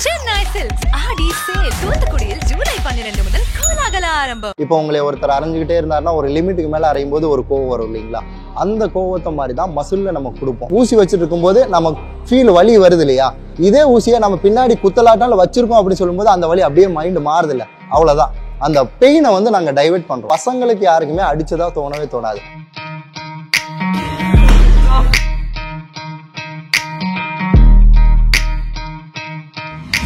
Chennai Silks ஆடி sale தூத்துக்குடியில் July 12 முதல் கோலாகல ஆரம்பம். இப்போ உங்களை ஒருத்தர் அரைஞ்சிக்கிட்டே இருந்தாருன்னா ஒரு லிமிட்டுக்கு மேல அரையும் போது ஒரு கோவம் வரும் இல்லைங்களா? அந்த கோவத்தை மாதிரி தான் மசில்ல நம்ம கொடுப்போம். ஊசி வச்சுட்டு இருக்கும்போது நம்ம ஃபீல் வலி வருது இல்லையா? இதே ஊசியை நம்ம பின்னாடி குத்தலாட்டால வச்சிருக்கோம் அப்படின்னு சொல்லும்போது அந்த வலி அப்படியே மைண்ட் மாறுது இல்லை, அவ்வளவுதான். அந்த பெயினை வந்து நாங்க டைவர்ட் பண்றோம். பசங்களுக்கு யாருக்குமே அடிச்சதா தோணவே தோணாது.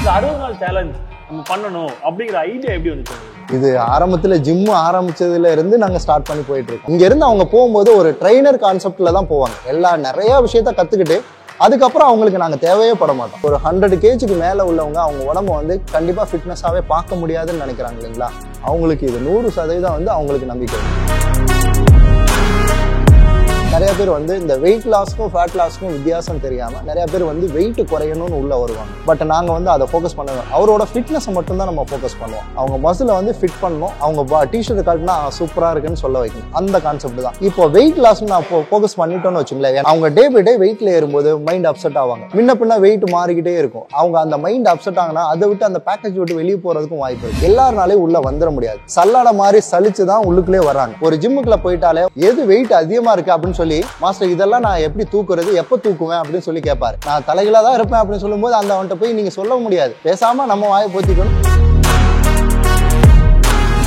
இந்த 60 நாள் சேலஞ்ச் நம்ம பண்ணணும் அப்படிங்கிற ஐடியா எப்படி வந்துச்சு? இது ஆரம்பத்துல ஜிம் ஆரம்பிச்சதுல இருந்து நாங்க ஸ்டார்ட் பண்ணி போயிட்டு இருக்கோம். இங்க இருந்து அவங்க போகும்போது ஒரு ட்ரெயினர் கான்செப்ட்ல தான் போவாங்க. நிறைய விஷயத்த கத்துக்கிட்டு அதுக்கப்புறம் அவங்களுக்கு நாங்க தேவையே பட மாட்டோம். ஒரு 100 kgக்கு மேல உள்ளவங்க அவங்க உடம்ப வந்து கண்டிப்பா ஃபிட்னஸாவே பார்க்க முடியாதுன்னு நினைக்கிறாங்க இல்லைங்களா? அவங்களுக்கு இது 100% வந்து அவங்களுக்கு நம்பிக்கை. நிறைய பேர் வந்து இந்த வெயிட் லாஸ்க்கும் ஃபேட் லாஸ்க்கும் வித்தியாசம் தெரியாம நிறைய பேர் வந்து வெயிட் குறையணும்னு உள்ள வருவாங்க. பட் நாங்க வந்து அதை ஃபோக்கஸ் பண்ணுவோம். அவரோட ஃபிட்னஸ் மட்டும் தான் நம்ம ஃபோக்கஸ் பண்ணுவோம். அவங்க மசிலை வந்து ஃபிட் பண்ணணும், அவங்க டிஷர்ட் காட்டினா சூப்பரா இருக்குன்னு சொல்ல வைக்கணும். அந்த கான்செப்ட் தான். இப்போ வெயிட் லாஸ் நான் ஃபோக்கஸ் பண்ணிட்டோம்னு வச்சுங்களேன், அவங்க டே பை டே வெயிட்ல ஏறும்போது மைண்ட் அப்செட் ஆவாங்க. முன்ன பின்ன வெயிட் மாறிக்கிட்டே இருக்கும். அவங்க அந்த மைண்ட் அப்செட் ஆகுனா அதை விட்டு அந்த பேக்கேஜ் விட்டு வெளியே போறதுக்கும் வாய்ப்பு இருக்கு. எல்லாருனாலே உள்ள வந்துட முடியாது. சல்லாட மாதிரி சலிச்சுதான் உள்ளுக்குள்ளே வராங்க. ஒரு ஜிம்முக்குள்ள போயிட்டாலே எது வெயிட் அதிகமா இருக்கு அப்படின்னு சொல்லி மாஸ்டர் இதெல்லாம் நான் எப்படி தூக்குறது, எப்ப தூக்குவேன் அப்படின்னு சொல்லி கேட்பாரு. நான் தலைகளா தான் இருப்பேன் அப்படின்னு சொல்லும்போது அந்த அவன்கிட்ட போய் நீங்க சொல்ல முடியாது. பேசாம நம்ம வாயை போத்திக்கணும்.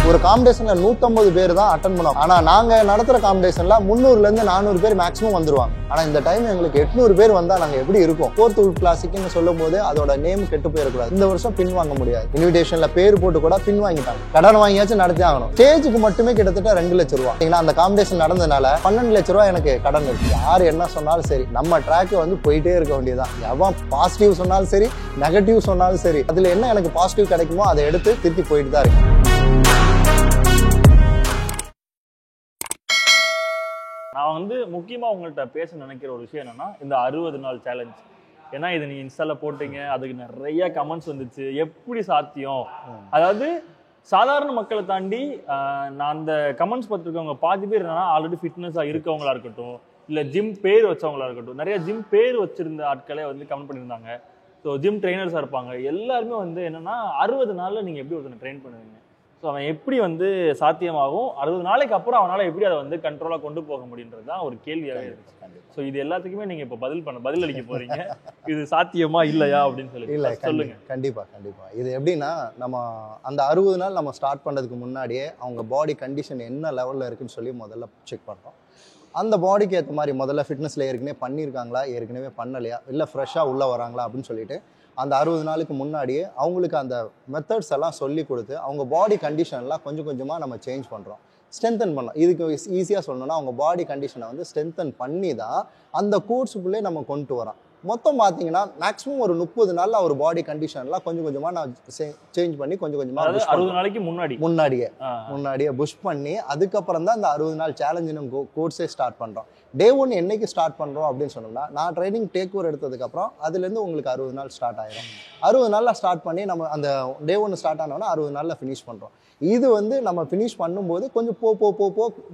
ஒரு காம்படிஷன்ல 150 பேர் தான் அட்டன் பண்ணுவோம். ஆனா நாங்க நடத்துற காம்படிஷன்ல 300ல இருந்து 400 பேர் மேக்ஸிமம் வந்துருவாங்க. ஆனா இந்த டைம் எங்களுக்கு 800 பேர் வந்தா நாங்க எப்படி இருக்கும்? 4th கிளாசிக்னு சொல்லும் போது அதோட நேம் கெட்டு போயிடக்கூடாது. இந்த வருஷம் பின் வாங்க முடியாது. இன்விடேஷன்ல பேர் போட்டு கூட பின் வாங்கிட்டாங்க. கடன் வாங்கியாச்சும் நடத்தி ஆகணும். ஸ்டேஜுக்கு மட்டுமே கிட்டத்தட்ட 2 லட்சம் ரூபாய். அந்த காம்படிஷன் நடந்ததுனால 12 லட்சம் ரூபாய் எனக்கு கடன் இருக்கு. யாரு என்ன சொன்னாலும் சரி, நம்ம ட்ராக் வந்து போயிட்டே இருக்க வேண்டியதான். எவன் பாசிட்டிவ் சொன்னாலும் சரி, நெகட்டிவ் சொன்னாலும் சரி, அதுல என்ன எனக்கு பாசிட்டிவ் கிடைக்குமோ அதை எடுத்து திருப்பி போயிட்டு தான் இருக்கு. நான் வந்து முக்கியமா உங்கள்கிட்ட பேச நினைக்கிற ஒரு விஷயம் என்னன்னா இந்த 60 நாள் சேலஞ்ச். ஏன்னா இது நீங்க இன்ஸ்டால போட்டீங்க, அதுக்கு நிறைய கமெண்ட்ஸ் வந்துச்சு. எப்படி சாத்தியம்? அதாவது சாதாரண மக்களை தாண்டி நான் அந்த கமெண்ட்ஸ் பார்த்துருக்கவங்க பாதி பேர் என்னன்னா ஆல்ரெடி ஃபிட்னஸா இருக்கவங்களா இருக்கட்டும், இல்ல ஜிம் பேர் வச்சவங்களா இருக்கட்டும், நிறைய ஜிம் பேர் வச்சிருந்த ஆட்களே வந்து கமெண்ட் பண்ணியிருந்தாங்க. ஸோ ஜிம் ட்ரெயினர்ஸா இருப்பாங்க. எல்லாருமே வந்து என்னன்னா 60 நாள்ல நீங்க எப்படி ஒருத்தனை ட்ரெயின் பண்ணுவீங்க? ஸோ அவன் எப்படி வந்து சாத்தியமாகும், 60 நாளைக்கு அப்புறம் அவனால் எப்படி அதை வந்து கண்ட்ரோலாக கொண்டு போக முடியுன்றது தான் ஒரு கேள்வியாகவே இருக்கு. ஸோ இது எல்லாத்துக்குமே நீங்கள் இப்போ பதில் அளிக்க போறீங்க. இது சாத்தியமா இல்லையா அப்படின்னு சொல்லி இல்லை சொல்லுங்க. கண்டிப்பா இது எப்படின்னா, நம்ம அந்த 60 நாள் நம்ம ஸ்டார்ட் பண்ணுறதுக்கு முன்னாடியே அவங்க பாடி கண்டிஷன் என்ன லெவலில் இருக்குன்னு சொல்லி முதல்ல செக் பண்ணுறோம். அந்த பாடிக்கு ஏற்ற மாதிரி முதல்ல ஃபிட்னஸில் ஏற்கனவே பண்ணியிருக்காங்களா, ஏற்கனவே பண்ணலையா, இல்லை ஃப்ரெஷ்ஷாக உள்ளே வராங்களா அப்படின்னு சொல்லிட்டு அந்த 60 நாளுக்கு முன்னாடியே அவங்களுக்கு அந்த மெத்தட்ஸ் எல்லாம் சொல்லி கொடுத்து அவங்க பாடி கண்டிஷன்லாம் கொஞ்சம் கொஞ்சமாக நம்ம சேஞ்ச் பண்ணுறோம், ஸ்ட்ரென்தன் பண்ணோம். இதுக்கு ஈஸியாக சொல்லணும்னா அவங்க பாடி கண்டிஷனை வந்து ஸ்ட்ரென்தன் பண்ணி தான் அந்த கோர்ஸுக்குள்ளே நம்ம கொண்டு வரோம். மொத்தம் பார்த்தீங்கன்னா மேக்ஸிமம் ஒரு 30 நாளில் அவர் பாடி கண்டிஷன்லாம் கொஞ்சம் கொஞ்சமாக நான் சேஞ்ச் பண்ணி கொஞ்சம் கொஞ்சமாக 60 நாளைக்கு முன்னாடியே புஷ் பண்ணி அதுக்கப்புறம் தான் இந்த 60 நாள் சேலஞ்சினும் கோர்ஸே ஸ்டார்ட் பண்ணுறோம். டே 1 என்னைக்கு ஸ்டார்ட் பண்ணுறோம் அப்படின்னு சொன்னோம்னா, நான் ட்ரைனிங் டேக் ஓவர் எடுத்ததுக்கப்புறம் அதுலேருந்து உங்களுக்கு 60 நாள் ஸ்டார்ட் ஆகிடும். 60 நாளில் ஸ்டார்ட் பண்ணி நம்ம அந்த டே 1 ஸ்டார்ட் ஆனோன்னா 60 நாளில் ஃபினிஷ் பண்ணுறோம். இது வந்து நம்ம ஃபினிஷ் பண்ணும்போது கொஞ்சம் போ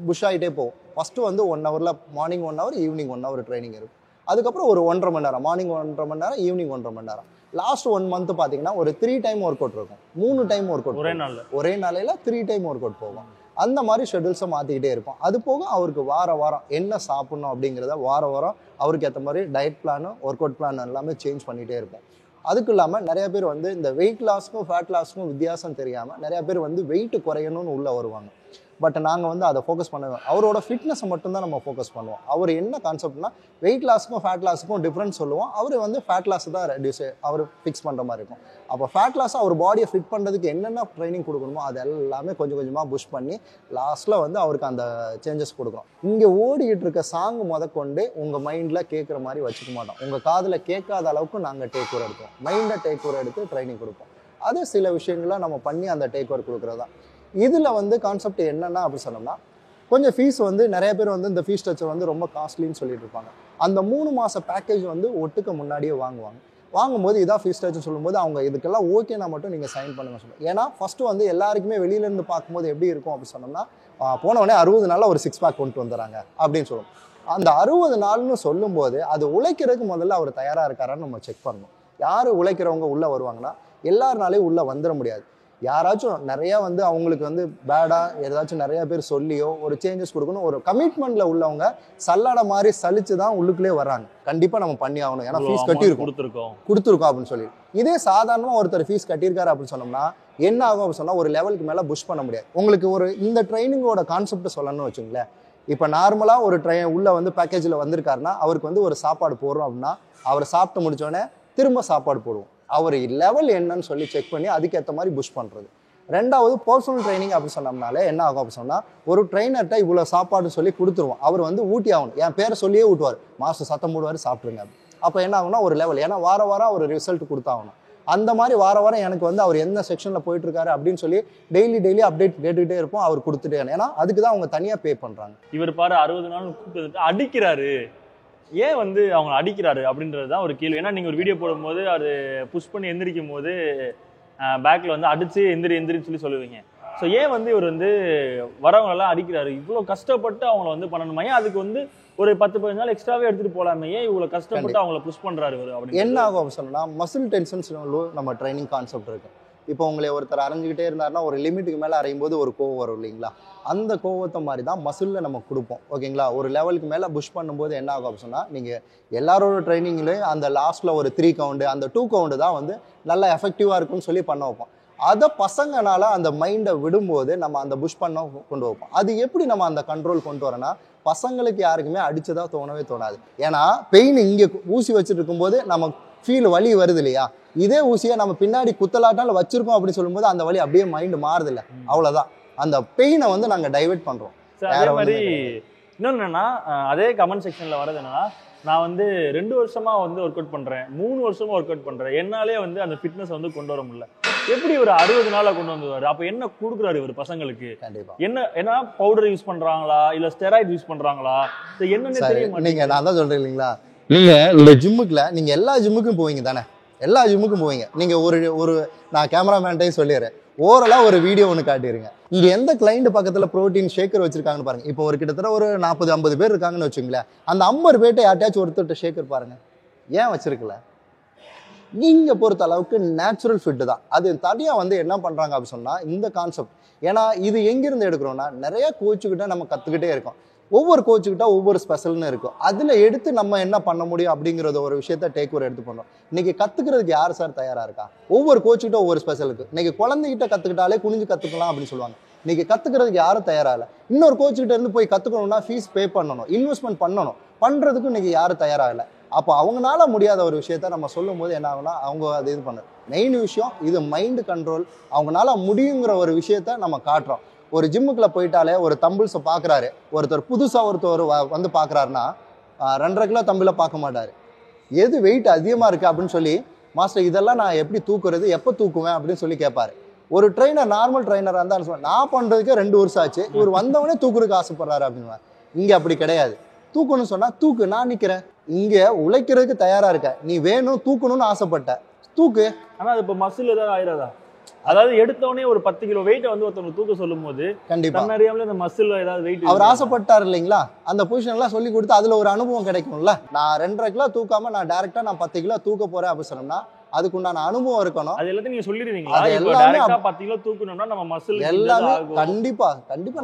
புஷ் ஆகிட்டே போகும். ஃபஸ்ட்டு வந்து 1 ஹவரில் morning 1 hour, evening 1 hour training இருக்கும். அதுக்கப்புறம் ஒரு 1.5 மணி நேரம், மார்னிங் 1.5 மணி நேரம், ஈவினிங் 1.5 மணி நேரம். லாஸ்ட் 1 மந்த் பார்த்தீங்கன்னா ஒரு 3 டைம் ஒர்க் அவுட் இருக்கும். 3 டைம் ஒர்க் அவுட் ஒரே நாளையில் 3 டைம் ஒர்க் அவுட் போகும். அந்த மாதிரி ஷெட்யூல்ஸை மாற்றிக்கிட்டே இருக்கும். அது போக அவருக்கு வாரம் என்ன சாப்பிட்ணும் அப்படிங்கிறத வாரம் அவருக்கு ஏற்ற மாதிரி diet plan, work out plan எல்லாமே சேஞ்ச் பண்ணிகிட்டே இருக்கும். அதுக்கு இல்லாமல் நிறைய பேர் வந்து இந்த வெயிட் லாஸ்க்கும் ஃபேட் லாஸ்க்கும் வித்தியாசம் தெரியாமல் நிறைய பேர் வந்து வெயிட் குறையணும்னு உள்ளே வருவாங்க. பட் நாங்கள் வந்து அதை ஃபோக்கஸ் பண்ணுவோம். அவரோட ஃபிட்னஸை மட்டும்தான் நம்ம ஃபோக்கஸ் பண்ணுவோம். அவர் என்ன கான்செப்ட்னா வெயிட் லாஸுக்கும் ஃபேட் லாஸுக்கும் டிஃப்ரென்ஸ் சொல்லுவோம். அவர் வந்து ஃபேட் லாஸ் தான் அவர் ஃபிக்ஸ் பண்ணுற மாதிரி இருக்கும். அப்போ ஃபேட் லாஸை அவர் பாடியை ஃபிட் பண்ணுறதுக்கு என்னென்ன ட்ரைனிங் கொடுக்கணுமோ அது எல்லாமே கொஞ்சம் கொஞ்சமாக புஷ் பண்ணி லாஸ்ட்டில் வந்து அவருக்கு அந்த சேஞ்சஸ் கொடுக்குறோம். இங்கே ஓடிக்கிட்டு இருக்க சாங் முதற்கொண்டு உங்கள் மைண்டில் கேட்குற மாதிரி வச்சுக்க மாட்டோம். உங்கள் காதில் கேட்காத அளவுக்கு நாங்கள் டேக் ஓவர் எடுப்போம். மைண்டை டேக் ஓவர் எடுத்து ட்ரைனிங் கொடுப்போம். அது சில விஷயங்களை நம்ம பண்ணி அந்த டேக் ஓவர் கொடுக்குறதா. இதில் வந்து கான்செப்ட் என்னென்னா அப்படி சொன்னோம்னா, கொஞ்சம் ஃபீஸ் வந்து நிறைய பேர் வந்து இந்த ஃபீஸ் ஸ்ட்ரக்சர் வந்து ரொம்ப காஸ்ட்லின்னு சொல்லிட்டு இருப்பாங்க. அந்த 3 மாத பேக்கேஜ் வந்து ஒட்டுக்க முன்னாடியே வாங்கும்போது இதான் ஃபீஸ் ஸ்ட்ரக்சர் சொல்லும்போது அவங்க இதுக்கெல்லாம் ஓகேனா மட்டும் நீங்கள் சைன் பண்ணுங்க சொல்லுங்கள். ஏன்னா ஃபஸ்ட்டு வந்து எல்லாருக்குமே வெளியிலேருந்து பார்க்கும்போது எப்படி இருக்கும் அப்படின்னு சொன்னோம்னா, போனவொடனே 60 நாளில் ஒரு 6 பேக் கொண்டு வந்துடுறாங்க அப்படின்னு சொல்லுவோம். அந்த 60 நாள்னு சொல்லும்போது அது உழைக்கிறதுக்கு முதல்ல அவர் தயாராக இருக்காரான்னு நம்ம செக் பண்ணணும். யார் உழைக்கிறவங்க உள்ளே வருவாங்கன்னா எல்லாருனாலையும் உள்ளே வந்துட முடியாது. யாராச்சும் நிறையா வந்து அவங்களுக்கு வந்து பேடாக ஏதாச்சும் நிறையா பேர் சொல்லியோ ஒரு சேஞ்சஸ் கொடுக்கணும். ஒரு கமிட்மெண்ட்டில் உள்ளவங்க சல்லடை மாதிரி சலிச்சு தான் உள்ளுக்குள்ளே வர்றாங்க. கண்டிப்பாக நம்ம பண்ணி ஆகணும், ஏன்னா ஃபீஸ் கொடுத்துருக்கோம் அப்படின்னு சொல்லி. இதே சாதாரணமாக ஒருத்தர் ஃபீஸ் கட்டியிருக்காரு அப்படின்னு சொன்னோம்னா என்ன ஆகும் அப்படின்னு சொன்னால் ஒரு லெவலுக்கு மேலே புஷ் பண்ண முடியாது. உங்களுக்கு ஒரு இந்த ட்ரைனிங்கோட கான்செப்டை சொல்லணும்னு வச்சுங்களேன். இப்போ நார்மலாக ஒரு உள்ளே வந்து பேக்கேஜில் வந்திருக்காருன்னா அவருக்கு வந்து ஒரு சாப்பாடு போடுறோம் அப்படின்னா அவர் சாப்பிட்டு முடிச்சோடனே திரும்ப சாப்பாடு போடுவோம். அவர் லெவல் என்னன்னு சொல்லி செக் பண்ணி அதுக்கேற்ற மாதிரி புஷ் பண்ணுறது. ரெண்டாவது பர்சனல் ட்ரைனிங் அப்படின்னு சொன்னோம்னாலே என்ன ஆகும் அப்படின்னு சொன்னால் ஒரு ட்ரைனர்கிட்ட இவ்வளோ சாப்பாடு சொல்லி கொடுத்துருவோம். அவர் வந்து ஊட்டி ஆகணும், என் பேரை சொல்லியே ஊட்டுவார், மாஸ்டர் சத்தம் போடுவார் சாப்பிட்ருங்க. அப்போ என்ன ஆகும்னா ஒரு லெவல், ஏன்னா வாரம் ஒரு ரிசல்ட் கொடுத்தாகணும். அந்த மாதிரி வாரம் எனக்கு வந்து அவர் எந்த செக்ஷனில் போயிட்டு இருக்காரு அப்படின்னு சொல்லி டெய்லி அப்டேட் கேட்டுக்கிட்டே இருப்போம். அவர் கொடுத்துட்டே, ஏன்னா அதுக்கு தான் அவங்க தனியாக பே பண்ணுறாங்க. இவர் பாரு 60 நாள் கூப்பிட்டு அடிக்கிறாரு, ஏன் வந்து அவங்க அடிக்கிறாரு அப்படின்றது தான் ஒரு கேள்வி. ஏன்னா நீங்கள் ஒரு வீடியோ போடும்போது அது புஷ் பண்ணி எந்திரிக்கும் போது பேக்கில் வந்து அடிச்சு எந்திரின்னு சொல்லி சொல்லுவீங்க. ஸோ ஏன் வந்து இவர் வந்து வரவங்களெல்லாம் அடிக்கிறாரு? இவ்வளோ கஷ்டப்பட்டு அவங்கள வந்து பண்ணணுமா? ஏன் அதுக்கு வந்து ஒரு 10-15 நாள் எக்ஸ்ட்ராவே எடுத்துகிட்டு போகலாமே, ஏன் இவ்வளோ கஷ்டப்பட்டு அவங்கள புஷ் பண்ணுறாரு இவர் அப்படின்னு? என்ன ஆகும் அப்படின்னு சொன்னால் மசில் டென்ஷன்ஸ் நம்ம ட்ரைனிங் கான்செப்ட் இருக்கு. இப்போ உங்களை ஒருத்தர் அரைஞ்சிக்கிட்டே இருந்தாருன்னா ஒரு லிமிட்டுக்கு மேலே அரையும் போது ஒரு கோவம் வரும் இல்லைங்களா? அந்த கோவத்தை மாதிரி தான் மசிலில் நம்ம கொடுப்போம். ஓகேங்களா? ஒரு லெவலுக்கு மேலே புஷ் பண்ணும்போது என்ன ஆகும் அப்படின்னு சொன்னால் நீங்கள் எல்லாரோட ட்ரைனிங்லேயும் அந்த லாஸ்ட்டில் ஒரு 3 கவுண்டு அந்த 2 கவுண்டு தான் வந்து நல்லா எஃபெக்டிவாக இருக்குன்னு சொல்லி பண்ண வைப்போம். அதை பசங்கனால அந்த மைண்டை விடும்போது நம்ம அந்த புஷ் பண்ண கொண்டு வைப்போம். அது எப்படி நம்ம அந்த கண்ட்ரோல் கொண்டு வரோன்னா பசங்களுக்கு யாருக்குமே அடிச்சதா தோணவே தோணாது. ஏன்னா பெயின் இங்கே ஊசி வச்சுட்டு இருக்கும்போது நம்ம ஃபீல் வலி வருது இல்லையா? இதே ஊசியை நம்ம பின்னாடி குத்தலாட்டால வச்சிருக்கோம் அப்படின்னு சொல்லும்போது அந்த வலி அப்படியே மைண்டு மாறுது இல்லை, அவ்வளோதான். அந்த பெயினை வந்து நாங்கள் டைவெர்ட் பண்ணுறோம். அதே மாதிரி இன்னொன்று என்னன்னா, அதே கமெண்ட் செக்ஷனில் வரது என்னன்னா, நான் வந்து 2 வருஷமா வந்து ஒர்க் அவுட் பண்ணுறேன், 3 வருஷமா ஒர்க் அவுட் பண்ணுறேன், என்னாலே வந்து அந்த ஃபிட்னஸ் வந்து கொண்டு வர முடியல. எப்படி ஒரு 60 நாளா கொண்டு வந்துவாரு? அப்ப என்ன கொடுக்குறாரு இவர் பசங்களுக்கு? கண்டிப்பா என்ன பவுடர் யூஸ் பண்றாங்களா, இல்ல ஸ்டெராய்டு யூஸ் பண்றாங்களா, என்னன்னு தெரிய மாட்டேங்குது. நீங்க நான் தான் சொல்றேன் இல்லைங்களா, நீங்க இந்த ஜிம்முக்குல நீங்க எல்லா ஜிம்முக்கும் போவீங்க தானே, எல்லா ஜிம்முக்கும் போவீங்க. நீங்க ஒரு நான் கேமராமேன்ட்டையும் சொல்லிடுறேன், ஓரலா ஒரு வீடியோ ஒன்று காட்டிடுங்க. இங்க எந்த கிளைண்ட் பக்கத்துல ப்ரோட்டீன் ஷேக்கர் வச்சிருக்காங்கன்னு பாருங்க. இப்போ ஒரு கிட்டத்தட்ட ஒரு 40-50 பேர் இருக்காங்கன்னு வச்சுங்களேன். அந்த 50 பேர்ட்ட யார்ட்டாச்சும் ஒருத்தர் ஷேக்கர் பாருங்க, ஏன் வச்சிருக்கல? நீங்க பொறுத்த அளவுக்கு நேச்சுரல் ஃபிட் தான். அது தனியா வந்து என்ன பண்றாங்க அப்படின்னு சொன்னா இந்த கான்செப்ட். ஏன்னா இது எங்கிருந்து எடுக்கிறோம்னா நிறைய கோச்சுக்கிட்ட நம்ம கத்துக்கிட்டே இருக்கோம். ஒவ்வொரு கோச்சுக்கிட்ட ஒவ்வொரு ஸ்பெஷல்னு இருக்கும். அதுல எடுத்து நம்ம என்ன பண்ண முடியும் அப்படிங்கறத ஒரு விஷயத்த டேக் ஓவர் எடுத்து பண்ணோம். இன்னைக்கு கத்துக்கிறதுக்கு யார் சார் தயாரா இருக்கா? ஒவ்வொரு கோச்சுக்கிட்ட ஒவ்வொரு ஸ்பெஷல் இருக்கு. இன்னைக்கு குழந்தைகிட்ட கத்துக்கிட்டாலே குனிஞ்சு கத்துக்கலாம் அப்படின்னு சொல்லுவாங்க. இன்னைக்கு கத்துக்கிறதுக்கு யாரும் தயாரா இல்லை. இன்னொரு கோச்சுக்கிட்ட இருந்து போய் கத்துக்கணும்னா ஃபீஸ் பே பண்ணணும், இன்வெஸ்ட்மெண்ட் பண்ணணும். பண்றதுக்கு இன்னைக்கு யாரும் தயாரா இல்லை. அப்போ அவங்களால முடியாத ஒரு விஷயத்த நம்ம சொல்லும் போது என்ன ஆகுனா அவங்க அது இது பண்ண மெயின் விஷயம் இது மைண்டு கண்ட்ரோல். அவங்களால முடியுங்கிற ஒரு விஷயத்த நம்ம காட்டுறோம். ஒரு ஜிம்முக்குள்ள போயிட்டாலே ஒரு தம்பிள்ஸை பார்க்குறாரு, ஒருத்தர் புதுசாக ஒருத்தர் வந்து பார்க்குறாருன்னா 2.5 கிலோ தம்பிளை பார்க்க மாட்டார். எது வெயிட் அதிகமாக இருக்குது அப்படின்னு சொல்லி, மாஸ்டர் இதெல்லாம் நான் எப்படி தூக்குறது, எப்போ தூக்குவேன் அப்படின்னு சொல்லி கேட்பாரு. ஒரு ட்ரைனர் நார்மல் ட்ரைனராக இருந்தாலும் சொல்லுவேன், நான் பண்ணுறதுக்கே 2 வருஷம் ஆச்சு, இவர் வந்தவனே தூக்குறதுக்கு ஆசைப்படுறாரு அப்படின்னு. இங்கே அப்படி கிடையாது. தூக்கணும்னு சொன்னால் தூக்கு, நான் நிற்கிறேன் இங்கே, உழைக்கிறதுக்கு தயாராக இருக்க, நீ வேணும் தூக்கணும்னு ஆசைப்பட்ட தூக்கு. ஆனால் அது இப்போ மசில் ஏதாவது ஆயிடாதா? அதாவது எடுத்தவனே ஒரு 10 கிலோ வெயிட் வந்து ஒருத்தவங்க தூக்க சொல்லும் போது கண்டிப்பா அறியாமலே இந்த மசில் ஏதாவது வெயிட் அவர் ஆசைப்பட்டார் இல்லைங்களா, அந்த பொசிஷன் எல்லாம் சொல்லி கொடுத்து அதுல ஒரு அனுபவம் கிடைக்கும்ல. நான் 2.5 கிலோ தூக்காம நான் டைரக்டா நான் 10 கிலோ தூக்க போறேன் அப்படின்னு சொன்னோம்னா அதுக்குண்டான அனுபவம் இருக்கணும். அது எல்லாத்தையும் நீங்க சொல்லிடுவீங்களா? டைரக்டா 10 கிலோ தூக்கணும்னா நம்ம மசில் எல்லாமே கண்டிப்பா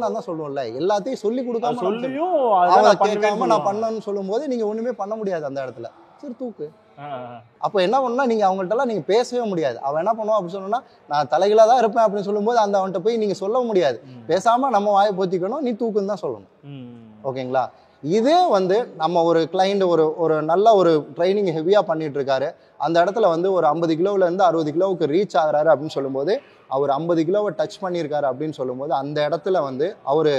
நான் தான் சொல்லுவேன்ல, எல்லாத்தையும் சொல்லி கொடுக்காம சொல்லியும் அதை கேட்காம நான் பண்ணணும்னு சொல்லும் போது நீங்க ஒண்ணுமே பண்ண முடியாது அந்த இடத்துல. சரி தூக்கு. அப்போ என்ன பண்ணா நீங்க அவங்கள்ட்ட நீங்க பேசவே முடியாது. அவன் என்ன பண்ணுவான் அப்படின்னு சொன்னா, நான் தலைகளாக தான் இருப்பேன் அப்படின்னு சொல்லும்போது அந்த அவன்கிட்ட போய் நீங்க சொல்ல முடியாது. பேசாம நம்ம வாயை போத்திக்கணும், நீ தூக்குன்னு தான் சொல்லணும். ஓகேங்களா? இதே வந்து நம்ம ஒரு கிளைண்ட் ஒரு நல்ல ஒரு ட்ரைனிங் ஹெவியா பண்ணிட்டு இருக்காரு, அந்த இடத்துல வந்து ஒரு 50 கிலோல இருந்து 60 கிலோவுக்கு ரீச் ஆகுறாரு அப்படின்னு சொல்லும்போது, அவர் 50 கிலோவை டச் பண்ணியிருக்காரு அப்படின்னு சொல்லும்போது அந்த இடத்துல வந்து அவரு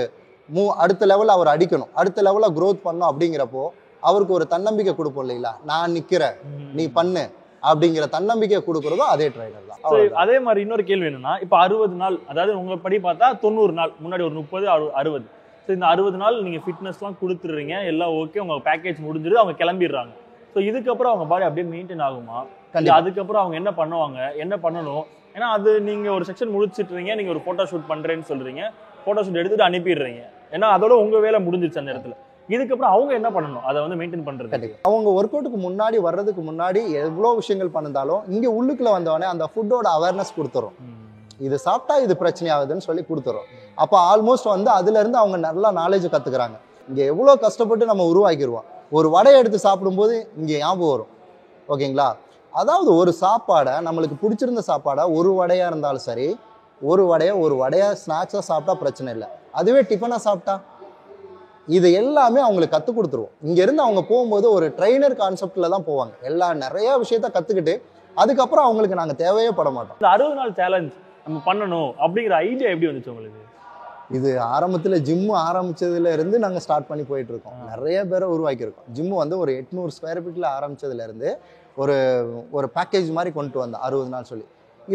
அடுத்த லெவலில் அவர் அடிக்கணும், அடுத்த லெவலில் க்ரோத் பண்ணணும். அப்படிங்கிறப்போ அவருக்கு ஒரு தன்னம்பிக்கை கொடுப்போம் இல்லைங்களா, நான் நிக்கிறேன் நீ பண்ணு அப்படிங்கிற தன்னம்பிக்கை கொடுக்கறதும் அதே ட்ரைனர் தான். அதே மாதிரி இன்னொரு கேள்வி என்னன்னா, இப்போ 60 நாள், அதாவது உங்க படி பார்த்தா 90 நாள், முன்னாடி ஒரு 30 60. ஸோ இந்த 60 நாள் நீங்க ஃபிட்னஸ்லாம் கொடுத்துடுறீங்க, எல்லாம் ஓகே, உங்க பேக்கேஜ் முடிஞ்சிருது, அவங்க கிளம்பிடுறாங்க. ஸோ இதுக்கப்புறம் அவங்க பாடி அப்படியே மெயின்டைன் ஆகுமா? அதுக்கப்புறம் அவங்க என்ன பண்ணுவாங்க, என்ன பண்ணணும்? ஏன்னா அது நீங்க ஒரு செக்ஷன் முடிச்சிட்டுறீங்க, நீங்க ஒரு போட்டோ ஷூட் பண்றேன்னு சொல்றீங்க, போட்டோ ஷூட் எடுத்துட்டு அனுப்பிடுறீங்க, ஏன்னா அதோட உங்க வேலை முடிஞ்சிருச்சு அந்த இடத்துல. இதுக்கப்புறம் அவங்க என்ன பண்ணணும் அதை வந்து மெயின்டைன் பண்றது? அவங்க ஒர்க் அவுட்டுக்கு முன்னாடி வர்றதுக்கு முன்னாடி எவ்வளோ விஷயங்கள் பண்ணிருந்தாலும் இங்கே உள்ளுக்குள்ள வந்தவொடனே அந்த ஃபுட்டோட அவேர்னஸ் கொடுத்துரும். இது சாப்பிட்டா இது பிரச்சனை ஆகுதுன்னு சொல்லி கொடுத்துரும். அப்போ ஆல்மோஸ்ட் வந்து அதுல இருந்து அவங்க நல்லா நாலேஜ் கத்துக்கிறாங்க. இங்க எவ்வளோ கஷ்டப்பட்டு நம்ம உருவாக்கிடுவோம். ஒரு வடையை எடுத்து சாப்பிடும்போது இங்கே ஞாபகம் வரும். ஓகேங்களா? அதாவது ஒரு சாப்பாடை நம்மளுக்கு பிடிச்சிருந்த சாப்பாடை ஒரு வடையா இருந்தாலும் சரி, ஒரு வடையா ஸ்நாக்ஸாக சாப்பிட்டா பிரச்சனை இல்லை. அதுவே டிஃபனாக சாப்பிட்டா இது எல்லாமே அவங்களுக்கு கற்றுக் கொடுத்துருவோம். இங்கேருந்து அவங்க போகும்போது ஒரு ட்ரெயினர் கான்செப்டில் தான் போவாங்க. நிறைய விஷயத்த கற்றுக்கிட்டு அதுக்கப்புறம் அவங்களுக்கு நாங்கள் தேவையே பட மாட்டோம். இந்த 60 நாள் சேலஞ்ச் நம்ம பண்ணணும் அப்படிங்கிற ஐடியா எப்படி வந்துச்சு உங்களுக்கு? இது ஆரம்பத்தில் ஜிம்மு ஆரம்பிச்சதுல இருந்து நாங்கள் ஸ்டார்ட் பண்ணி போயிட்டு இருக்கோம். நிறைய பேரை உருவாக்கியிருக்கோம். ஜிம்மு வந்து ஒரு 800 ஸ்கொயர் ஃபீட்டில் ஆரம்பிச்சதுல இருந்து ஒரு பேக்கேஜ் மாதிரி கொண்டு வந்தோம் 60 நாள் சொல்லி.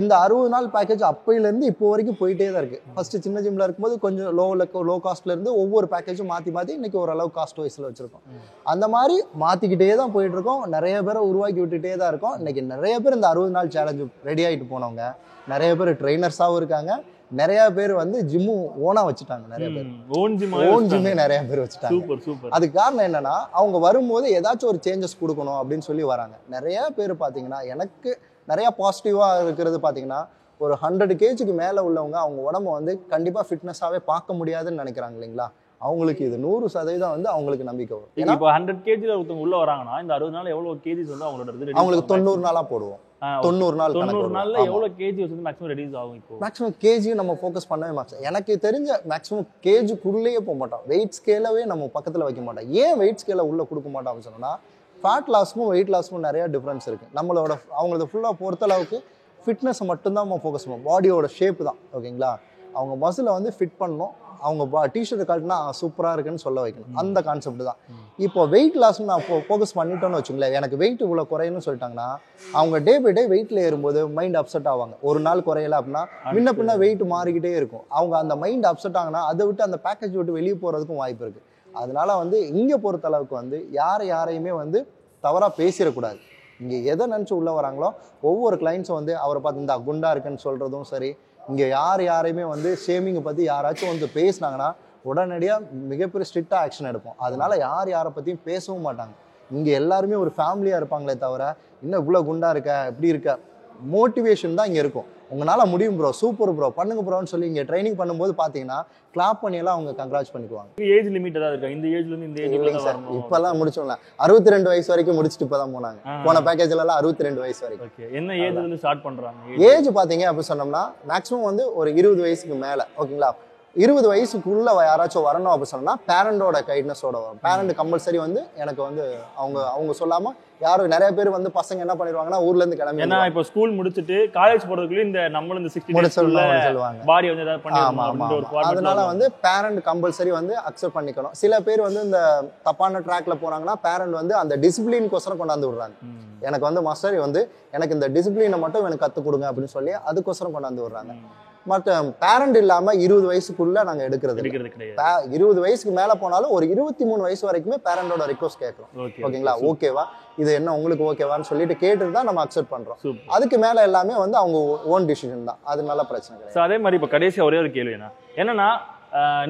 இந்த 60 நாள் பேக்கேஜ் அப்பையிலேருந்து இப்போ வரைக்கும் போயிட்டே தான் இருக்குது. ஃபஸ்ட்டு சின்ன ஜிம்மில் இருக்கும்போது கொஞ்சம் லோ காஸ்ட்லேருந்து ஒவ்வொரு பேக்கேஜும் மாற்றி இன்றைக்கி ஓரளவு காஸ்ட் வைஸில் வச்சுருக்கோம். அந்த மாதிரி மாற்றிக்கிட்டே தான் போயிட்டுருக்கோம். நிறைய பேரை உருவாக்கி விட்டுட்டே தான் இருக்கோம். இன்றைக்கி நிறைய பேர் இந்த 60 நாள் சேலஞ்சு ரெடி ஆகிட்டு போனவங்க, நிறைய பேர் ட்ரெயினர்ஸாகவும் இருக்காங்க. நிறைய பேர் வந்து ஜிம்மு ஓனா வச்சுட்டாங்க. நிறைய பேர் ஓன் ஜிம்மே நிறைய பேர் வச்சுட்டாங்க. அதுக்கு காரணம் என்னன்னா, அவங்க வரும்போது ஏதாச்சும் ஒரு சேஞ்சஸ் கொடுக்கணும் அப்படின்னு சொல்லி வராங்க. நிறைய பேர் பார்த்தீங்கன்னா, எனக்கு நிறைய பாசிட்டிவாக இருக்கிறது பார்த்தீங்கன்னா, ஒரு 100 kgக்கு மேலே உள்ளவங்க அவங்க உடம்ப வந்து கண்டிப்பாக ஃபிட்னஸாகவே பார்க்க முடியாதுன்னு நினைக்கிறாங்க இல்லைங்களா? அவங்களுக்கு இது 100% வந்து அவங்களுக்கு நம்பிக்கை வரும். ஏன்னா இப்போ 100 kg ஒருத்தவங்க உள்ள வராங்கன்னா இந்த 60 நாள் எவ்வளவு கேஜிஸ் வந்து அவங்களுக்கு 90 நாளா போடுவோம். 90 நாள்ல எவ்வளவு கேஜி வந்து மேக்ஸிமம் ரெடியூஸ் ஆகும்? இப்போ மேக்ஸிமம் கேஜி நம்ம ஃபோக்கஸ் பண்ணவே மாட்டோம். எனக்கு தெரிஞ்ச மேக்ஸிமம் கேஜிக்குள்ளேயே போக மாட்டோம். வெயிட் ஸ்கேலவே நம்ம பக்கத்தில் வைக்க மாட்டோம். ஏன் வெயிட் ஸ்கேலை உள்ள கொடுக்க மாட்டோம் அப்படின்னு சொன்னா, ஃபேட் லாஸ்க்கும் வெயிட் லாஸ்க்கும் நிறைய டிஃப்ரென்ஸ் இருக்குது. அவங்களோட ஃபுல்லாக பொறுத்தளவுக்கு ஃபிட்னஸை மட்டும்தான் நம்ம ஃபோக்கஸ் பண்ணுவோம். பாடியோட ஷேப் தான். ஓகேங்களா? அவங்க மசிலை வந்து ஃபிட் பண்ணணும். அவங்க டிஷர்ட் கழட்டினா சூப்பராக இருக்குன்னு சொல்ல வைக்கணும். அந்த கான்செப்ட் தான். இப்போ வெயிட் லாஸ் நான் ஃபோக்கஸ் பண்ணிட்டோன்னு வச்சுங்களேன், எனக்கு வெயிட் இவ்வளோ குறையணும்னு சொல்லிட்டாங்கன்னா, அவங்க டே பை டே வெயிட்டில் ஏறும்போது மைண்ட் அப்செட் ஆவாங்க. ஒரு நாள் குறையல அப்படின்னா முன்ன பின்ன வெயிட் மாறிக்கிட்டே இருக்கும். அவங்க அந்த மைண்ட் அப்செட் ஆகுனா அதை விட்டு அந்த பேக்கேஜ் விட்டு வெளியே போகிறதுக்கும் வாய்ப்பு இருக்குது. அதனால வந்து இங்கே பொறுத்த அளவுக்கு வந்து யாரையுமே வந்து தவறாக பேசிடக்கூடாது. இங்கே எதை நினச்சி உள்ளே வராங்களோ ஒவ்வொரு கிளைண்ட்ஸும் வந்து அவரை பார்த்து இந்த குண்டா இருக்குன்னு சொல்கிறதும் சரி, இங்கே யாரையுமே வந்து ஷேமிங்கை பற்றி யாராச்சும் வந்து பேசினாங்கன்னா உடனடியாக மிகப்பெரிய ஸ்ட்ரிக்டாக ஆக்ஷன் எடுப்போம். அதனால யாரை பற்றியும் பேசவும் மாட்டாங்க. இங்கே எல்லாருமே ஒரு ஃபேமிலியாக இருப்பாங்களே தவிர, இன்னும் இவ்வளோ குண்டா இருக்க எப்படி இருக்க மோட்டிவேஷன் தான் இங்கே இருக்கும். உங்களால் முடியும் ப்ரோ, சூப்பர் ப்ரோ, பண்ணுங்க ப்ரோன்னு சொல்லி இங்கே ட்ரைனிங் பண்ணும்போது பார்த்தீங்கன்னா கிளாப் பண்ணியெல்லாம் அவங்க கங்க்ராட்ச் பண்ணிக்குவாங்க. ஏஜ் லிமிட் ஏதாவது இருக்கா? இந்த ஏஜ்லேருந்து இந்த ஏஜ் இல்லைங்க சார், இப்போல்லாம் முடிச்சோம்ல 62 வயசு வரைக்கும் முடிச்சுட்டு இப்போ தான் போனாங்க. போன பேக்கேஜ்லாம் 62 வயசு வரைக்கும். என்ன ஏஜ்லேருந்து ஸ்டார்ட் பண்ணுறாங்க? ஏஜ் பார்த்தீங்க அப்படி சொன்னோம்னா மேக்ஸிமம் வந்து ஒரு 20 வயசுக்கு மேலே. ஓகேங்களா? 20 வயசுக்குள்ள யாராச்சும் வரணும் அப்படின்னு சொன்னா பேரண்டோட கைட்னஸோட வரும். பேரண்ட் கம்பல்சரி வந்து எனக்கு வந்து அவங்க சொல்லாம யாரும் நிறைய பேர் வந்து பசங்க என்ன பண்ணிடுவாங்கன்னா ஊர்ல இருந்து கிளம்பி, ஏன்னா இப்போ ஸ்கூல் முடிச்சுட்டு காலேஜ் போறதுக்குள்ள இந்த நம்மளும் இந்த 60 டேஸ் சொல்லுவாங்க பாடி வந்து ஏதாவது பண்ணிடுவாங்க. அதனால வந்து பேரண்ட் கம்பல்சரி வந்து அக்செப்ட் பண்ணிக்கணும். சில பேர் வந்து இந்த தப்பான ட்ராக்ல போனாங்கன்னா பேரண்ட் வந்து அந்த டிசிப்ளின்கோசரம் கொண்டாந்து விடுறாங்க. எனக்கு வந்து மாஸ்டர் வந்து எனக்கு இந்த டிசிப்ளினை மட்டும் எனக்கு கற்றுக் கொடுங்க அப்படின்னு சொல்லி அதுக்கோசரம் கொண்டாந்து விடுறாங்க. மற்ற பேரண்ட் இல்லாம 20 வயசுக்குள்ள நாங்க எடுக்கிறது கிடையாது. 20 வயசுக்கு மேல போனாலும் ஒரு 23 வயசு வரைக்குமே பேரண்டோட ரிக்வஸ்ட் கேட்கறோம். ஓகேங்களா? ஓகேவா, இது என்ன உங்களுக்கு ஓகேவான்னு சொல்லிட்டு கேட்டுட்டு தான் நம்ம அக்செப்ட் பண்றோம். அதுக்கு மேல எல்லாமே வந்து அவங்க ஓன் டிசிஷன் தான். அதனால பிரச்சனை கிடையாது. அதே மாதிரி இப்ப கடைசியா ஒரே ஒரு கேள்வி என்னன்னா,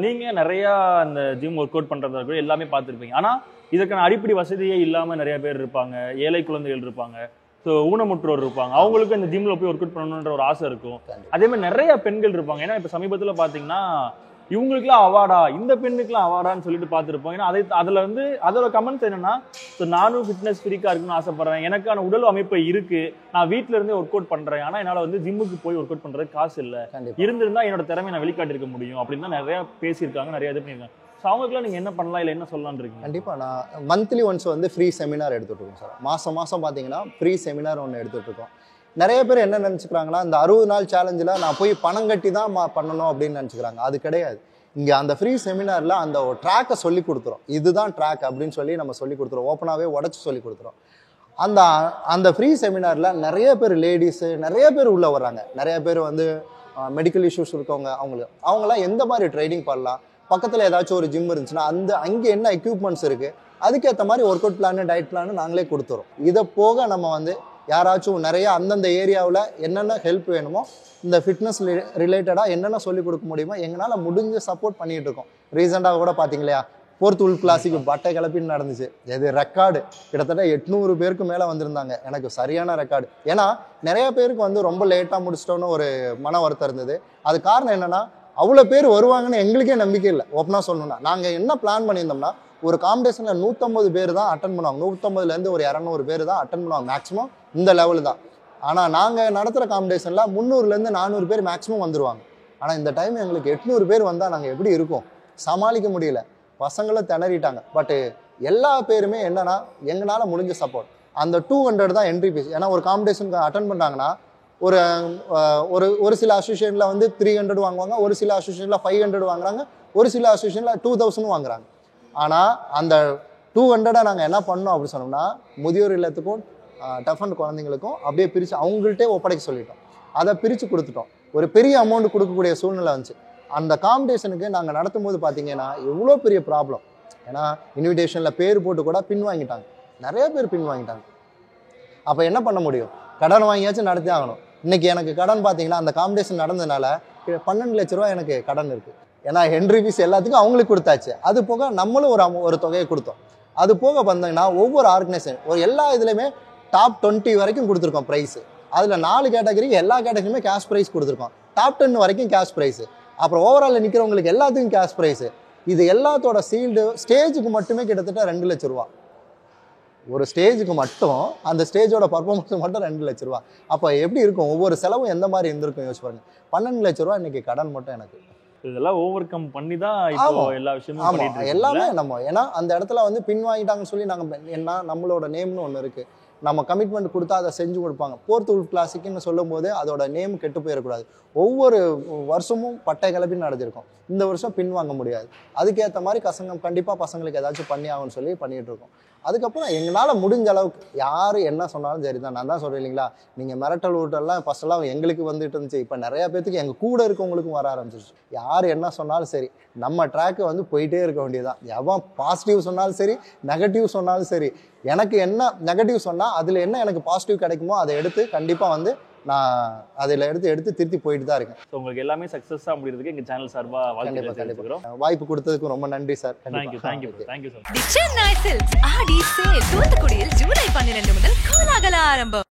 நீங்க நிறைய அந்த ஜிம் ஒர்க் அவுட் பண்றது எல்லாமே பார்த்துருப்பீங்க. ஆனா இதுக்கான அடிப்படை வசதியே இல்லாம நிறைய பேர் இருப்பாங்க. ஏழை குழந்தைகள் இருப்பாங்க, ஊனமுற்றோர் இருப்பாங்க. அவங்களுக்கு இந்த ஜிம்ல போய் ஒர்க் அவுட் பண்ணணுன்ற ஒரு ஆசை இருக்கும். அதே மாதிரி நிறைய பெண்கள் இருப்பாங்க. ஏன்னா இப்ப சமீபத்துல பாத்தீங்கன்னா இவங்களுக்குலாம் அவார்டா, இந்த பெண்ணுக்குலாம் அவார்டான்னு சொல்லிட்டு பார்த்துருப்போம். ஏன்னா அதுல வந்து அதோட கமெண்ட்ஸ் என்னன்னா, நானும் ஃபிட்னஸ் ஃப்ரீக்கா இருக்குன்னு ஆசைப்படுறேன், எனக்கான உடல் அமைப்பு இருக்கு, நான் வீட்டுல இருந்தே ஒர்க் அவுட் பண்றேன், ஆனா என்னால வந்து ஜிம்முக்கு போய் ஒர்க் அவுட் பண்றது காசு இல்லை, இருந்திருந்தா என்னோட திறமையை நான் வெளிக்காட்டிருக்க முடியும் அப்படின்னு தான் நிறைய பேசியிருக்காங்க, நிறைய இது பண்ணியிருக்காங்க. ஸோ அவங்களுக்குலாம் நீங்கள் என்ன பண்ணலாம், இல்லை என்ன சொல்லலான்னு இருக்கீங்க? கண்டிப்பாக நான் மந்த்லி ஒன்ஸ் வந்து ஃப்ரீ செமினார் எடுத்துகிட்டு இருக்கோம் சார். மாதம் பார்த்தீங்கன்னா ஃப்ரீ செமினார் ஒன்று எடுத்துகிட்டு இருக்கோம். நிறைய பேர் என்ன நினச்சிக்கிறாங்கன்னா, இந்த 60 நாள் சேலஞ்சில் நான் போய் பணம் கட்டி தான் பண்ணணும் அப்படின்னு நினச்சிக்கிறாங்க. அது கிடையாது. இங்கே அந்த ஃப்ரீ செமினாரில் அந்த ட்ராக்கை சொல்லி கொடுத்துரும். இதுதான் ட்ராக் அப்படின்னு சொல்லி நம்ம சொல்லி கொடுத்துருவோம். ஓப்பனாகவே உடச்சி சொல்லி கொடுத்துரும். அந்த ஃப்ரீ செமினாரில் நிறைய பேர் லேடிஸு நிறைய பேர் உள்ளே வர்றாங்க. நிறைய பேர் வந்து மெடிக்கல் இஷ்யூஸ் இருக்கவங்க, அவங்களாம் எந்த மாதிரி ட்ரைனிங் பண்ணலாம், பக்கத்தில் ஏதாச்சும் ஒரு ஜிம் இருந்துச்சுன்னா அங்கே என்ன எக்யூப்மெண்ட்ஸ் இருக்குது, அதுக்கேற்ற மாதிரி work out plan, diet plan நாங்களே கொடுத்துறோம். இதை போக நம்ம வந்து யாராச்சும் நிறைய அந்தந்த ஏரியாவில் என்னென்ன ஹெல்ப் வேணுமோ, இந்த ஃபிட்னஸ் ரிலேட்டடாக என்னென்ன சொல்லிக் கொடுக்க முடியுமோ எங்களால் முடிஞ்ச சப்போர்ட் பண்ணிகிட்டு இருக்கோம். ரீசெண்டாக கூட பார்த்தீங்களா 4th உல் கிளாசிக்கு பட்டை கிளப்பின்னு நடந்துச்சு. இது ரெக்கார்டு கிட்டத்தட்ட 800 பேருக்கு மேலே வந்திருந்தாங்க. எனக்கு சரியான ரெக்கார்டு. ஏன்னா நிறைய பேருக்கு வந்து ரொம்ப லேட்டாக முடிச்சிட்டோன்னு ஒரு மன வருத்தம் இருந்தது. அது காரணம் என்னன்னா, அவ்வளோ பேர் வருவாங்கன்னு எங்களுக்கே நம்பிக்கை இல்லை. ஓப்பனாக சொல்லணும்னா நாங்கள் என்ன பிளான் பண்ணியிருந்தோம்னா, ஒரு காம்படிஷனில் 150 பேர் தான் அட்டன் பண்ணுவாங்க. 150லேருந்து ஒரு 200 பேர் தான் அட்டன் பண்ணுவாங்க மேக்ஸிமம். இந்த லெவலு தான். ஆனால் நாங்கள் நடத்துகிற காம்படிஷனில் 300லேருந்து 400 பேர் மேக்ஸிமம் வந்துடுவாங்க. ஆனால் இந்த டைம் எங்களுக்கு 800 பேர் வந்தால் நாங்கள் எப்படி இருக்கோம் சமாளிக்க முடியல. பசங்களும் திணறிட்டாங்க. பட்டு எல்லா பேருமே என்னன்னா எங்களால் முடிஞ்ச சப்போர்ட். அந்த 200 தான் என்ட்ரி ஃபீஸ். ஏன்னா ஒரு காம்படிஷனுக்கு அட்டன் பண்ணுறாங்கன்னா ஒரு ஒரு சில அசோசியேஷனில் வந்து 300 வாங்குவாங்க, ஒரு சில அசோசியேஷனில் 500 வாங்குறாங்க, ஒரு சில அசோசியேஷனில் 2000 வாங்குறாங்க. ஆனால் அந்த 200 நாங்கள் என்ன பண்ணோம் அப்படின்னு சொன்னோம்னா, முதியோர் இல்லத்துக்கும் டஃப் அண்ட் குழந்தைங்களுக்கும் அப்படியே பிரித்து அவங்கள்ட்டே ஒப்படைக்க சொல்லிட்டோம். அதை பிரித்து கொடுத்துட்டோம். ஒரு பெரிய அமௌண்ட் கொடுக்கக்கூடிய சூழ்நிலை வந்துச்சு. அந்த காம்படிஷனுக்கு நாங்கள் நடத்தும் போது பார்த்தீங்கன்னா எவ்வளோ பெரிய ப்ராப்ளம். ஏன்னா இன்விடேஷனில் பேர் போட்டு கூட பின் வாங்கிட்டாங்க. நிறைய பேர் பின் வாங்கிட்டாங்க. அப்போ என்ன பண்ண முடியும்? கடன் வாங்கியாச்சும் நடத்தி ஆகணும். இன்றைக்கி எனக்கு கடன் பார்த்தீங்கன்னா அந்த காம்படிஷன் நடந்ததுனால 12 லட்ச ரூபா எனக்கு கடன் இருக்குது. ஏன்னா என்ட்ரி ஃபீஸ் எல்லாத்துக்கும் அவங்களுக்கு கொடுத்தாச்சு. அது போக நம்மளும் ஒரு தொகையை கொடுத்தோம். அது போக பார்த்தீங்கன்னா ஒவ்வொரு ஆர்கனைசேஷன் ஒரு எல்லா இதுலேயுமே டாப் 20 வரைக்கும் கொடுத்துருக்கோம் ப்ரைஸு. அதில் 4 கேட்டகரிக்கு எல்லா கேட்டகரியுமே கேஷ் ப்ரைஸ் கொடுத்துருக்கோம். டாப் 10 வரைக்கும் கேஷ் ப்ரைஸு. அப்புறம் ஓவராலில் நிற்கிறவங்களுக்கு எல்லாத்துக்கும் கேஷ் ப்ரைஸு. இது எல்லாத்தோட சீல்டு ஸ்டேஜுக்கு மட்டுமே கிட்டத்தட்ட 2 லட்ச ரூபா. ஒரு ஸ்டேஜுக்கு மட்டும் அந்த ஸ்டேஜோட பர்ஃபார்மன்ஸ் மட்டும் 2 லட்ச ரூபா. அப்போ எப்படி இருக்கும்? ஒவ்வொரு செலவும் எந்த மாதிரி இருந்திருக்கும் யோசிச்சு பாருங்க. 12 லட்ச ரூபா இன்னைக்கு கடன் மட்டும் எனக்கு. இதெல்லாம் ஓவர் கம் பண்ணி தான் இப்போ எல்லா விஷயமும் பண்ணிட்டு இருக்கோம். எல்லாமே நம்ம ஏன்னா அந்த இடத்துல வந்து பின் வாங்கிட்டாங்கன்னு சொல்லி நாங்கள் என்ன நம்மளோட நேம்னு ஒன்று இருக்குது. நம்ம கமிட்மெண்ட் கொடுத்தா அதை செஞ்சு கொடுப்பாங்க. 4th உல் கிளாசிக்குன்னு சொல்லும் போது அதோட நேம் கெட்டு போயிடக்கூடாது. ஒவ்வொரு வருஷமும் பட்டை கிளப்பி நடத்திருக்கோம். இந்த வருஷம் பின் வாங்க முடியாது. அதுக்கேற்ற மாதிரி கண்டிப்பாக பசங்களுக்கு ஏதாச்சும் பண்ணி ஆகும்னு சொல்லி பண்ணிகிட்டு இருக்கோம். அதுக்கப்புறம் எங்களால் முடிஞ்ச அளவுக்கு யார் என்ன சொன்னாலும் சரி தான். நான் தான் சொல்கிறேன் இல்லைங்களா, நீங்கள் மிரட்டல் ஊட்டெல்லாம் ஃபஸ்ட்டெல்லாம் எங்களுக்கு வந்துட்டு இருந்துச்சு. இப்போ நிறையா பேத்துக்கு எங்கள் கூட இருக்கவங்களுக்கும் வர ஆரம்பிச்சிருச்சு. யார் என்ன சொன்னாலும் சரி, நம்ம ட்ராக்கு வந்து போயிட்டே இருக்க வேண்டியதுதான். எவன் பாசிட்டிவ் சொன்னாலும் சரி, நெகட்டிவ் சொன்னாலும் சரி, எனக்கு என்ன நெகட்டிவ் சொன்னால் அதில் என்ன எனக்கு பாசிட்டிவ் கிடைக்குமோ அதை எடுத்து கண்டிப்பாக வந்து நான் அதில் எடுத்து திருத்தி போயிட்டு தான் இருக்கேன். ஸோ உங்களுக்கு எல்லாமே சக்ஸஸாக முடியறதுக்கு எங்கள் சேனல் சார்பாக வாழ்த்துக்கிறோம். வாய்ப்பு கொடுத்ததுக்கு ரொம்ப நன்றி sir. Thank you sir. The Chennai Silks Aadi sale தூத்துக்குடியில் ஜூலை 12 முதல் கோலாகல ஆரம்பம்.